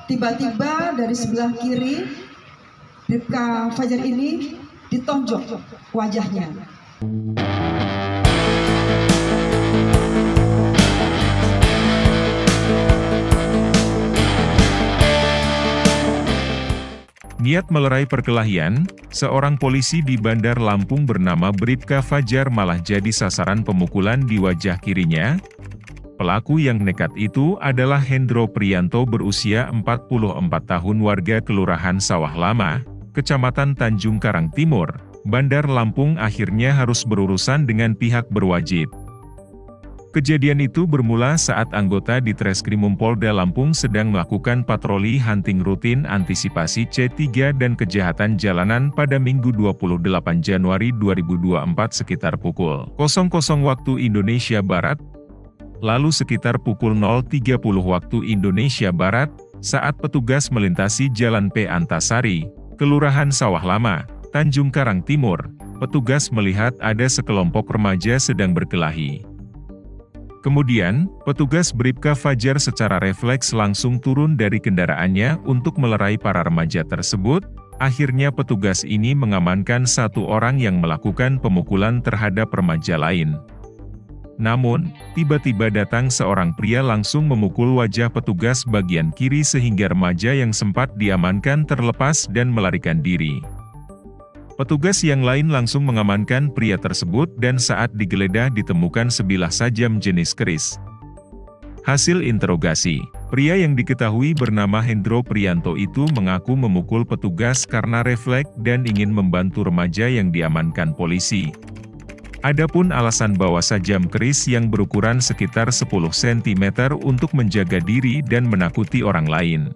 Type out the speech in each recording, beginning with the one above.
Tiba-tiba dari sebelah kiri Bribka Fajar ini ditonjok wajahnya. Niat melerai perkelahian, seorang polisi di Bandar Lampung bernama Bribka Fajar malah jadi sasaran pemukulan di wajah kirinya. Pelaku yang nekat itu adalah Hendro Priyanto berusia 44 tahun warga Kelurahan Sawah Lama, Kecamatan Tanjung Karang Timur, Bandar Lampung akhirnya harus berurusan dengan pihak berwajib. Kejadian itu bermula saat anggota di Treskrimum Polda Lampung sedang melakukan patroli hunting rutin antisipasi C3 dan kejahatan jalanan pada Minggu 28 Januari 2024 sekitar pukul 00 waktu Indonesia Barat. Lalu sekitar pukul 0.30 waktu Indonesia Barat, saat petugas melintasi Jalan P. Antasari, Kelurahan Sawah Lama, Tanjung Karang Timur, petugas melihat ada sekelompok remaja sedang berkelahi. Kemudian, petugas Bribka Fajar secara refleks langsung turun dari kendaraannya untuk melerai para remaja tersebut. Akhirnya petugas ini mengamankan satu orang yang melakukan pemukulan terhadap remaja lain. Namun, tiba-tiba datang seorang pria langsung memukul wajah petugas bagian kiri sehingga remaja yang sempat diamankan terlepas dan melarikan diri. Petugas yang lain langsung mengamankan pria tersebut dan saat digeledah ditemukan sebilah sajam jenis keris. Hasil interogasi, pria yang diketahui bernama Hendro Priyanto itu mengaku memukul petugas karena refleks dan ingin membantu remaja yang diamankan polisi. Adapun alasan bawa sajam keris yang berukuran sekitar 10 cm untuk menjaga diri dan menakuti orang lain.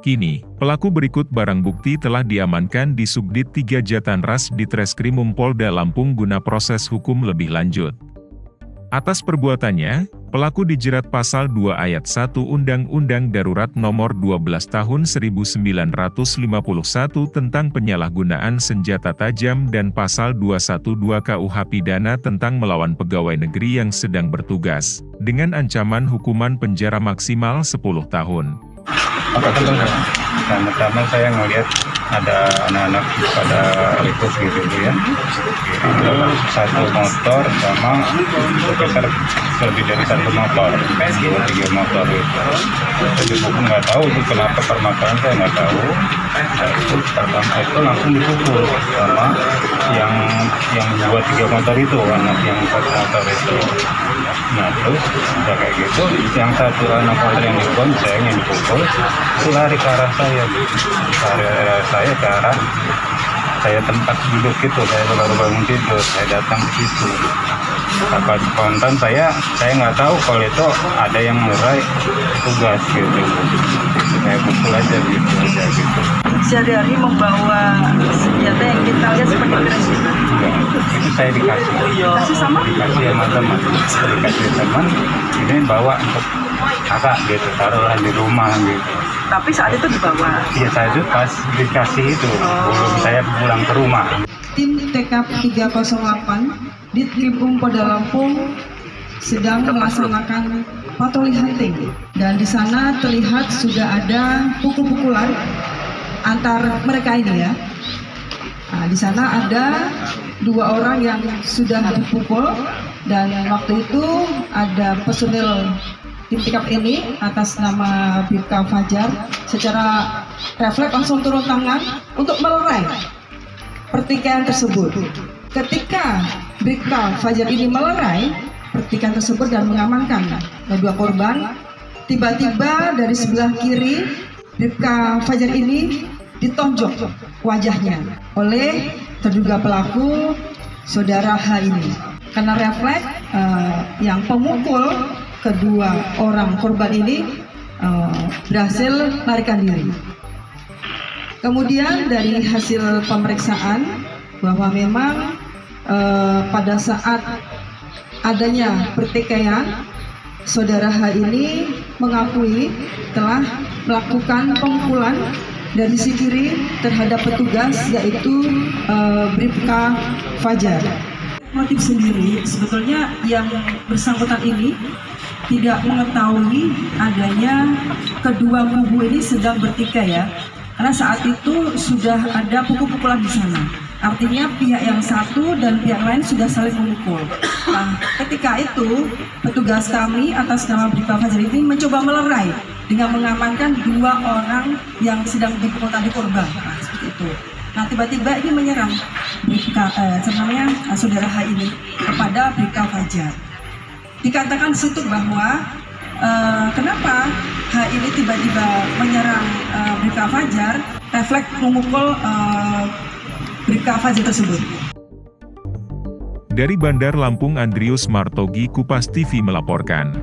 Kini, pelaku berikut barang bukti telah diamankan di Subdit 3 Jatanras di Treskrimum Polda Lampung guna proses hukum lebih lanjut. Atas perbuatannya, pelaku dijerat pasal 2 ayat 1 Undang-Undang Darurat Nomor 12 Tahun 1951 tentang penyalahgunaan senjata tajam dan pasal 212 KUH Pidana tentang melawan pegawai negeri yang sedang bertugas, dengan ancaman hukuman penjara maksimal 10 tahun. Pertama saya ngelihat ada anak-anak pada ikut gitu ya. Satu motor sama sekitar lebih dari satu motor, 2-3 motor itu. Jadi bukan nggak tahu itu kenapa permasalahan saya nggak tahu. Nah, itu pertama itu langsung dipukul sama yang 2-3 motor itu, anak yang satu motor itu. Nah terus udah kayak gitu, yang satu anak motor yang dibonceng, yang dipukul, itu lari ke arah saya, ke arah saya tempat duduk itu, saya baru bangun tidur, saya datang ke situ. Apa spontan saya nggak tahu kalau itu ada yang melerai tugas gitu. Saya pukul aja gitu. Sehari-hari membawa senjata yang kita lihat seperti keris itu. Itu saya dikasih sama teman, dikasih teman, ini bawa untuk kakak gitu, taruhlah di rumah gitu. Tapi saat itu dibawa? Iya, saya itu pas dikasih itu, belum saya pulang ke rumah. Tim TKP 308 di Treskrimum Polda Lampung sedang melaksanakan patroli hunting, dan di sana terlihat sudah ada pukul-pukulan antar mereka ini ya. Nah, di sana ada 2 orang yang sudah dipukul, dan waktu itu ada personil tim TKP ini atas nama Bribka Fajar secara refleks langsung turun tangan untuk melerai pertikaian tersebut. Ketika Bribka Fajar ini melerai pertikaian tersebut dan mengamankan 2 korban, tiba-tiba dari sebelah kiri Bribka Fajar ini ditonjok wajahnya oleh terduga pelaku saudara H ini. Karena refleks yang pemukul kedua orang korban ini berhasil melarikan diri. Kemudian dari hasil pemeriksaan bahwa memang pada saat adanya pertikaian, saudara H ini mengakui telah melakukan pemukulan dari sisi kiri terhadap petugas, yaitu Bribka Fajar. Motif sendiri sebetulnya yang bersangkutan ini tidak mengetahui adanya kedua kubu ini sedang bertikai ya. Karena saat itu sudah ada pukul-pukulan di sana. Artinya pihak yang satu dan pihak lain sudah saling memukul. Nah, ketika itu petugas kami atas nama Bribka Fajar ini mencoba melerai dengan mengamankan 2 orang yang sedang dipukul tadi korban. Nah, seperti itu. Nah, tiba-tiba ini menyerang saudara H ini kepada Bribka Fajar. Dikatakan di situ bahwa kenapa H ini tiba-tiba menyerang Bribka Fajar, refleks memukul Bribka Fajar tersebut. Dari Bandar Lampung, Andrius Martogi, Kupas TV melaporkan.